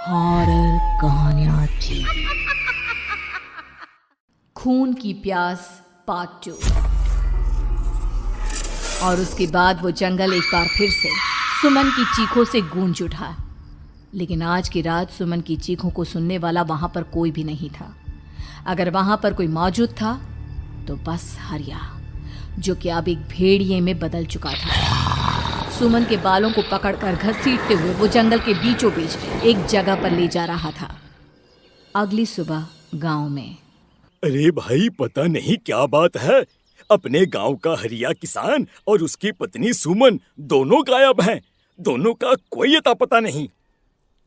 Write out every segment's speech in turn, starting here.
Horror कहानियां थी। खून की प्यास पार्ट 2। और उसके बाद वो जंगल एक बार फिर से सुमन की चीखों से गूंज उठा। लेकिन आज की रात सुमन की चीखों को सुनने वाला वहां पर कोई भी नहीं था। अगर वहां पर कोई मौजूद था तो बस हरिया, जो कि अब एक भेड़िए में बदल चुका था। सुमन के बालों को पकड़कर घसीटते हुए वो जंगल के बीचों बीच एक जगह पर ले जा रहा था। अगली सुबह गांव में। अरे भाई, पता नहीं क्या बात है, अपने गांव का हरिया किसान और उसकी पत्नी सुमन दोनों गायब हैं। दोनों का कोई अता पता नहीं।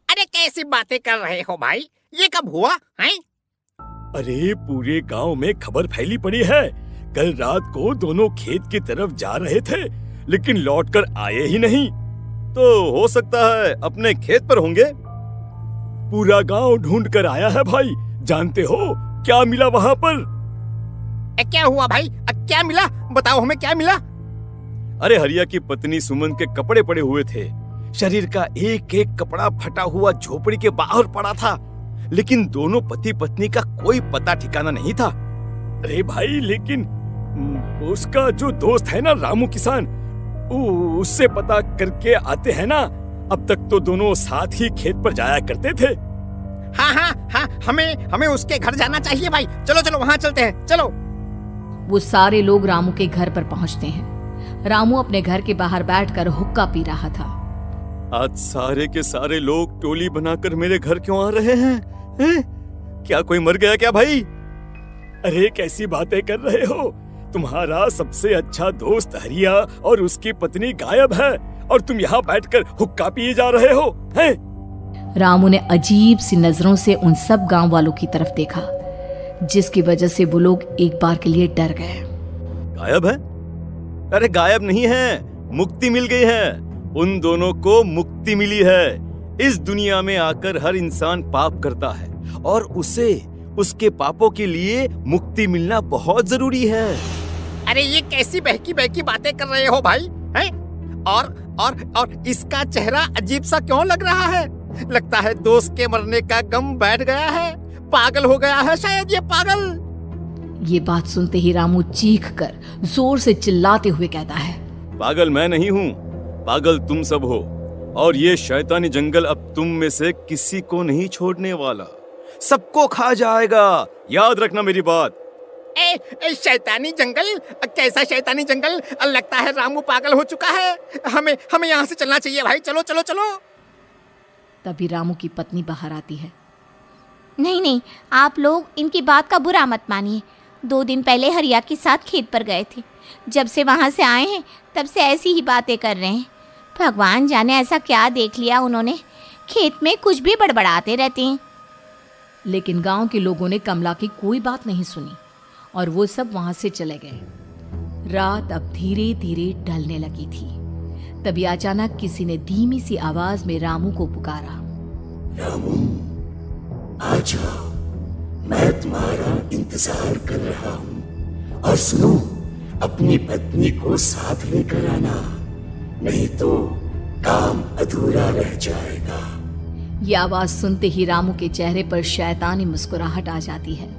अरे कैसी बातें कर रहे हो भाई, ये कब हुआ है? अरे पूरे गांव में खबर फैली पड़ी है। कल रात को दोनों खेत की तरफ जा रहे थे, लेकिन लौटकर आए ही नहीं। तो हो सकता है अपने खेत पर होंगे। पूरा गांव ढूंढ कर आया है भाई। जानते हो क्या मिला वहां पर? क्या हुआ भाई? क्या मिला? बताओ हमें, क्या मिला? अरे हरिया की पत्नी सुमन के कपड़े पड़े हुए थे। शरीर का एक एक कपड़ा फटा हुआ झोपड़ी के बाहर पड़ा था, लेकिन दोनों पति पत्नी का कोई पता ठिकाना नहीं था। अरे भाई, लेकिन उसका जो दोस्त है ना रामू किसान, उससे पता करके आते हैं ना। अब तक तो दोनों साथ ही खेत पर जाया करते थे। हाँ, हमें उसके घर जाना चाहिए भाई। चलो वहाँ चलते हैं, चलो। वो सारे लोग रामू के घर पर पहुंचते हैं। रामू अपने घर के बाहर बैठकर हुक्का पी रहा था। आज सारे के सारे लोग टोली बनाकर मेरे घर क्यों आ रहे हैं? क्या कोई मर गया क्या भाई? अरे कैसी बातें कर रहे हो? तुम्हारा सबसे अच्छा दोस्त हरिया और उसकी पत्नी गायब है और तुम यहाँ बैठकर हुक्का पिए जा रहे हो हैं? रामू ने अजीब सी नजरों से उन सब गांव वालों की तरफ देखा, जिसकी वजह से वो लोग एक बार के लिए डर गए। गायब है? अरे गायब नहीं है, मुक्ति मिल गई है। उन दोनों को मुक्ति मिली है। इस दुनिया में आकर हर इंसान पाप करता है और उसे उसके पापों के लिए मुक्ति मिलना बहुत जरूरी है। अरे ये कैसी बहकी बातें कर रहे हो भाई, हैं? और इसका चेहरा अजीब सा क्यों लग रहा है? लगता है दोस्त के मरने का गम बैठ गया है। पागल हो गया है शायद ये पागल। ये बात सुनते ही रामू चीख कर जोर से चिल्लाते हुए कहता है, पागल मैं नहीं हूँ, पागल तुम सब हो। और ये शैतानी जंगल अब तुम में से किसी को नहीं छोड़ने वाला, सबको खा जाएगा। याद रखना मेरी बात। शैतानी जंगल? कैसा शैतानी जंगल? लगता है रामू पागल हो चुका है। हमें यहाँ से चलना चाहिए भाई। चलो। तभी रामू की पत्नी बाहर आती है। नहीं, आप लोग इनकी बात का बुरा मत मानिए। 2 दिन पहले हरिया के साथ खेत पर गए थे। जब से वहाँ से आए हैं तब से ऐसी ही बातें कर रहे हैं। भगवान जाने ऐसा क्या देख लिया उन्होंने, खेत में कुछ भी बड़बड़ाते रहते हैं। लेकिन गांव के लोगों ने कमला की कोई बात नहीं सुनी और वो सब वहां से चले गए। रात अब धीरे धीरे ढलने लगी थी। तभी अचानक किसी ने धीमी सी आवाज में रामू को पुकारा। रामू, आ जाओ, मैं तुम्हारा इंतजार कर रहा हूँ। और सुनो, अपनी पत्नी को साथ लेकर आना, नहीं तो काम अधूरा रह जाएगा। ये आवाज सुनते ही रामू के चेहरे पर शैतानी मुस्कुराहट आ जाती है।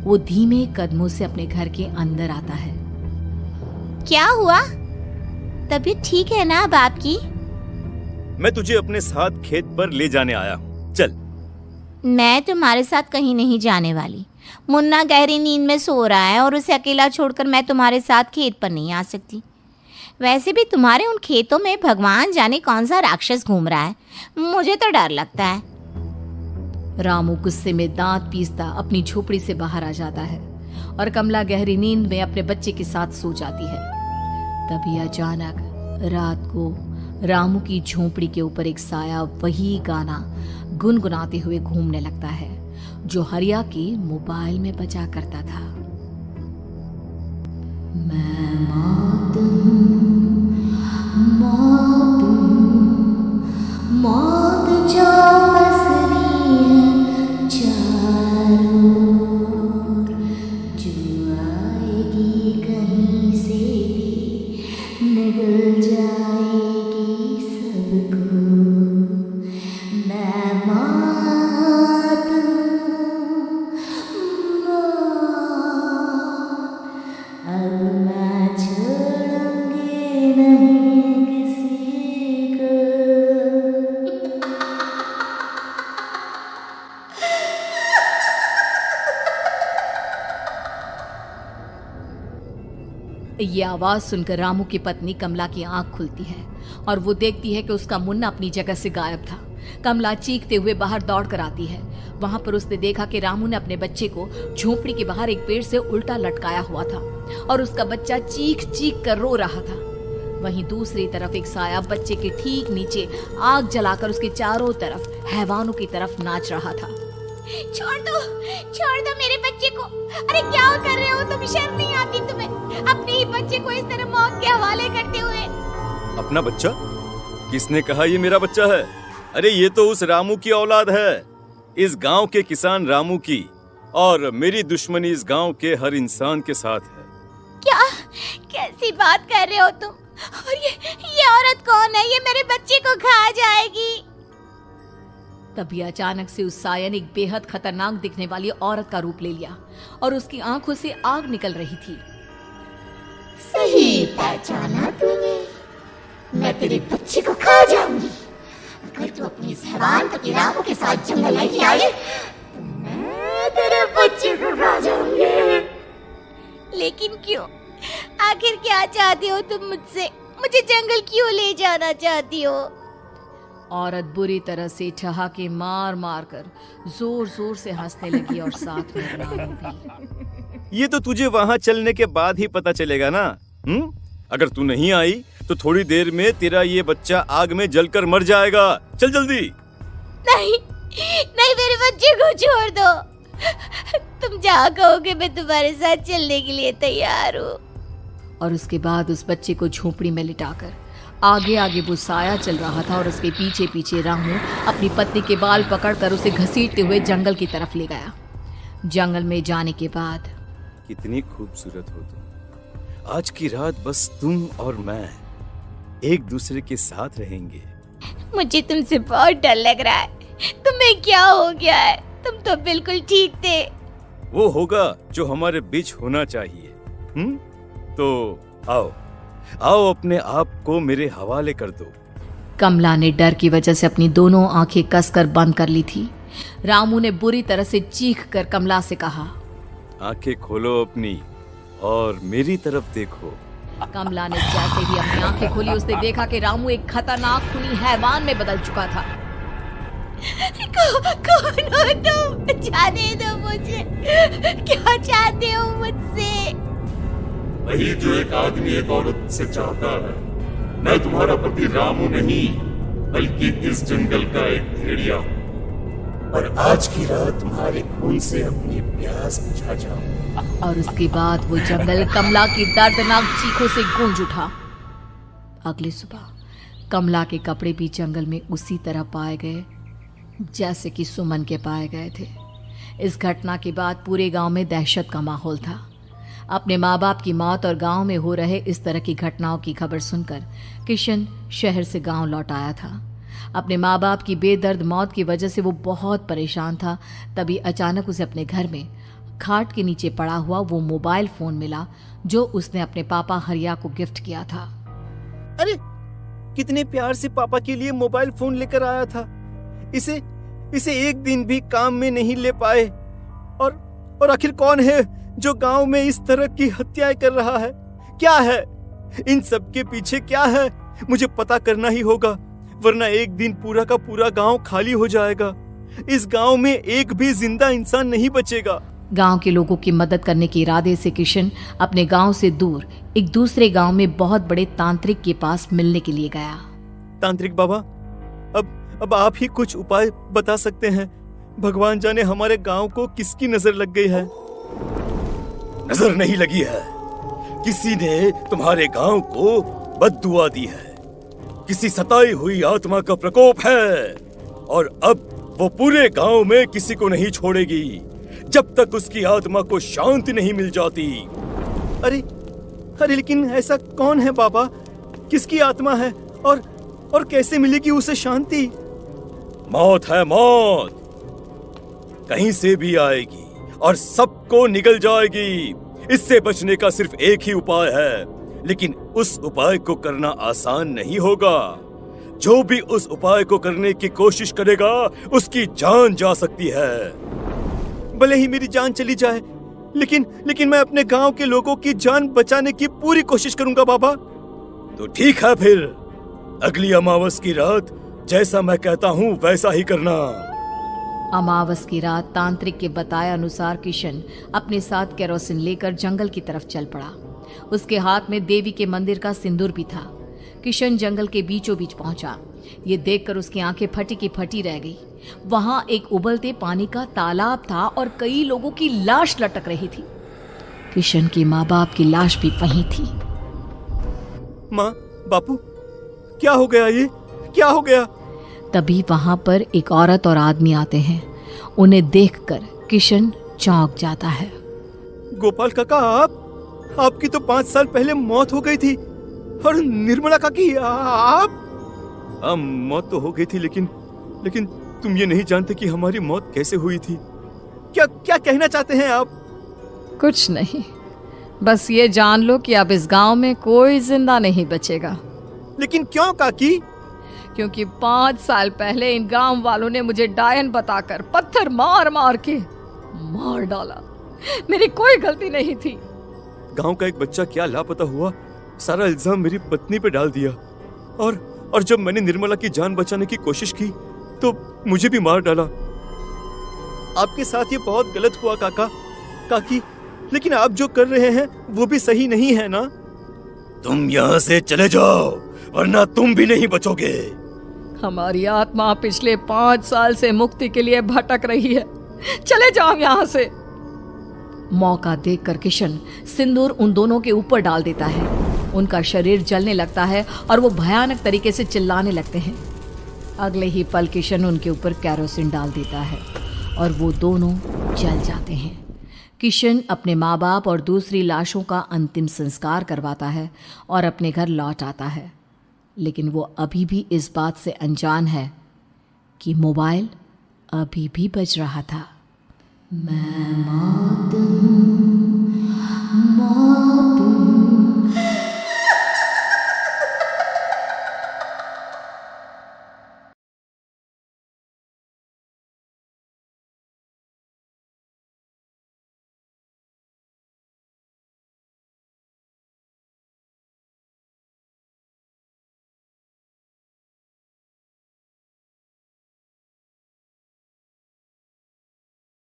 वो धीमे कदमों से अपने घर के अंदर आता है। क्या हुआ? तबीयत ठीक है ना अब आपकी? मैं तुझे अपने साथ खेत पर ले जाने आया हूँ, चल। मैं तुम्हारे साथ कहीं नहीं जाने वाली। मुन्ना गहरी नींद में सो रहा है और उसे अकेला छोड़कर मैं तुम्हारे साथ खेत पर नहीं आ सकती। वैसे भी तुम्हारे उन खेतों में भगवान जाने कौन सा राक्षस घूम रहा है, मुझे तो डर लगता है। रामू गुस्से में दांत पीसता अपनी झोपड़ी से बाहर आ जाता है और कमला गहरी नींद में अपने बच्चे के साथ सो जाती है। तभी अचानक रात को रामू की झोपड़ी के ऊपर एक साया वही गाना गुनगुनाते हुए घूमने लगता है जो हरिया के मोबाइल में बजा करता था। मैं मौत जो बस रही है चारों ओर, जो आएगी कहीं से भी निगल जाएगी सबको। मैं ये आवाज सुनकर रामू की पत्नी कमला की आंख खुलती है और वो देखती है कि उसका मुन्ना अपनी जगह से गायब था। कमला चीखते हुए बाहर दौड़ कर आती है। वहां पर उसने देखा कि रामू ने अपने बच्चे को झोपड़ी के बाहर एक पेड़ से उल्टा लटकाया हुआ था और उसका बच्चा चीख चीख कर रो रहा था। वहीं दूसरी तरफ एक साया बच्चे के ठीक नीचे आग जलाकर उसके चारों तरफ हैवानों की तरफ नाच रहा था। छोड़ दो मेरे बच्चे को। अरे क्या कर रहे हो तुम? शर्म नहीं आती तुम्हें अपने ही बच्चे को इस तरह मौत के हवाले करते हुए? अपना बच्चा? किसने कहा ये मेरा बच्चा है? अरे ये तो उस रामू की औलाद है, इस गांव के किसान रामू की, और मेरी दुश्मनी इस गांव के हर इंसान के साथ है। क्या कैसी बात कर रहे हो तुम? और ये औरत कौन है? ये मेरे बच्चे को खा जाएगी। तभी अचानक से उस साया ने एक बेहद खतरनाक दिखने वाली औरत का रूप ले लिया और उसकी आंखों से आग निकल रही थी। सही पहचाना तूने, मैं तेरे बच्चे को खा जाऊंगी। अगर तू अपनी इस हैवान पति रामू के साथ जंगल नहीं आए तो मैं तेरे बच्चे को खा जाऊंगी। लेकिन क्यों? आखिर क्या चाहती हो तुम मुझसे? मुझे जंगल क्यों ले जाना चाहती हो? औरत बुरी तरह से ठहाके मार मार कर जोर जोर से हंसने लगी और साथ में रामू भी। ये तो तुझे वहाँ चलने के बाद ही पता चलेगा ना। अगर तू नहीं आई तो थोड़ी देर में तेरा ये बच्चा आग में जलकर मर जाएगा। चल जल्दी। नहीं मेरे बच्चे को छोड़ दो। तुम जहाँ कहोगे मैं तुम्हारे साथ चलने के लिए तैयार हूँ। और उसके बाद उस बच्चे को झोपड़ी में लिटाकर आगे आगे वो साया चल रहा था और उसके पीछे पीछे रामू अपनी पत्नी के बाल पकड़कर उसे घसीटते हुए जंगल की तरफ ले गया। जंगल में जाने के बाद, कितनी खूबसूरत हो तुम। आज की रात बस तुम और मैं एक दूसरे के साथ रहेंगे। मुझे तुमसे बहुत डर लग रहा है। तुम्हें क्या हो गया है? तुम तो बिल्कुल ठीक थे। वो होगा जो हमारे बीच होना चाहिए। तो आओ अपने आप को मेरे हवाले कर दो। कमला ने डर की वजह से अपनी दोनों आंखें कसकर बंद कर ली थी। रामू ने बुरी तरह से चीख कर कमला से कहा, आंखें खोलो अपनी और मेरी तरफ देखो। कमला ने जैसे ही अपनी आंखें खोली उसने देखा कि रामू एक खतरनाक खूनी हैवान में बदल चुका था। कौन हो तुम? जाने दो मुझे। क्या चाहते हो मुझसे? वही जो एक आदमी एक औरत से चाहता है। मैं तुम्हारा पति रामू नहीं, बल्कि इस जंगल का एक भेड़िया हूँ, और आज की रात तुम्हारे खून से अपनी प्यास बुझा जाऊं। और उसके बाद वो जंगल कमला की दर्दनाक चीखों से गूंज उठा। अगली सुबह कमला के कपड़े भी जंगल में उसी तरह पाए गए जैसे कि सुमन के पाए गए थे। इस घटना के बाद पूरे गांव में दहशत का माहौल था। अपने माँ बाप की मौत और गांव में हो रहे इस तरह की घटनाओं की खबर सुनकर किशन शहर से गांव लौट आया था। अपने माँ बाप की बेदर्द मौत की वजह से वो बहुत परेशान था। तभी अचानक उसे अपने घर में खाट के नीचे पड़ा हुआ वो मोबाइल फोन मिला जो उसने अपने पापा हरिया को गिफ्ट किया था। अरे कितने प्यार से पापा के लिए मोबाइल फोन लेकर आया था। इसे एक दिन भी काम में नहीं ले पाए। और आखिर कौन है जो गांव में इस तरह की हत्याएं कर रहा है? क्या है इन सब के पीछे? क्या है? मुझे पता करना ही होगा, वरना एक दिन पूरा का पूरा गांव खाली हो जाएगा। इस गांव में एक भी जिंदा इंसान नहीं बचेगा। गांव के लोगों की मदद करने के इरादे से किशन अपने गांव से दूर एक दूसरे गांव में बहुत बड़े तांत्रिक के पास मिलने के लिए गया। तांत्रिक बाबा, अब आप ही कुछ उपाय बता सकते हैं। भगवान जाने हमारे गांव को किसकी नजर लग गई है। नजर नहीं लगी है, किसी ने तुम्हारे गांव को बद्दुआ दी है। किसी सताई हुई आत्मा का प्रकोप है और अब वो पूरे गांव में किसी को नहीं छोड़ेगी जब तक उसकी आत्मा को शांति नहीं मिल जाती। अरे लेकिन ऐसा कौन है बाबा? किसकी आत्मा है और कैसे मिलेगी उसे शांति? मौत है मौत, कहीं से भी आएगी और सबको निगल जाएगी। इससे बचने का सिर्फ एक ही उपाय है, लेकिन उस उपाय को करना आसान नहीं होगा। जो भी उस उपाय को करने की कोशिश करेगा उसकी जान जा सकती है। भले ही मेरी जान चली जाए, लेकिन मैं अपने गांव के लोगों की जान बचाने की पूरी कोशिश करूंगा बाबा। तो ठीक है, फिर अगली अमावस की रात जैसा मैं कहता हूँ वैसा ही करना। अमावस की रात तांत्रिक के बताए अनुसार किशन अपने साथ केरोसिन लेकर जंगल की तरफ चल पड़ा। उसके हाथ में देवी के मंदिर का सिंदूर भी था। किशन जंगल के बीचों बीच पहुंचा। ये देखकर उसकी आंखें फटी की फटी रह गई। वहां एक उबलते पानी का तालाब था और कई लोगों की लाश लटक रही थी। किशन के माँ बाप की लाश भी वहीं थी। माँ, बापू, क्या हो गया? ये क्या हो गया? तभी वहां पर एक औरत और आदमी आते हैं। उन्हें देखकर किशन चौंक जाता है। गोपाल काका, आपकी तो 5 साल पहले मौत हो गई थी। और निर्मला काकी, आप? मौत तो हो गई थी, लेकिन तुम ये नहीं जानते कि हमारी मौत कैसे हुई थी। क्या कहना चाहते हैं आप? कुछ नहीं, बस ये जान लो कि अब इस गांव में कोई जिंदा नहीं बचेगा। लेकिन क्यों काकी? क्योंकि 5 साल पहले इन गांव वालों ने मुझे डायन बताकर पत्थर मार मार के मार डाला। मेरी कोई गलती नहीं थी। गांव का एक बच्चा क्या लापता हुआ, सारा इल्जाम मेरी पत्नी पे डाल दिया। और जब मैंने निर्मला की जान बचाने की कोशिश की तो मुझे भी मार डाला। आपके साथ ये बहुत गलत हुआ काकी, लेकिन आप जो कर रहे हैं वो भी सही नहीं है ना? तुम यहाँ से चले जाओ वरना तुम भी नहीं बचोगे। हमारी आत्मा पिछले 5 साल से मुक्ति के लिए भटक रही है। चले जाओ यहाँ से। मौका देखकर किशन सिंदूर उन दोनों के ऊपर डाल देता है। उनका शरीर जलने लगता है और वो भयानक तरीके से चिल्लाने लगते हैं। अगले ही पल किशन उनके ऊपर केरोसिन डाल देता है और वो दोनों जल जाते हैं। किशन अपने माँ बाप और दूसरी लाशों का अंतिम संस्कार करवाता है और अपने घर लौट आता है। लेकिन वो अभी भी इस बात से अनजान है कि मोबाइल अभी भी बज रहा था। मैं मौत हूँ।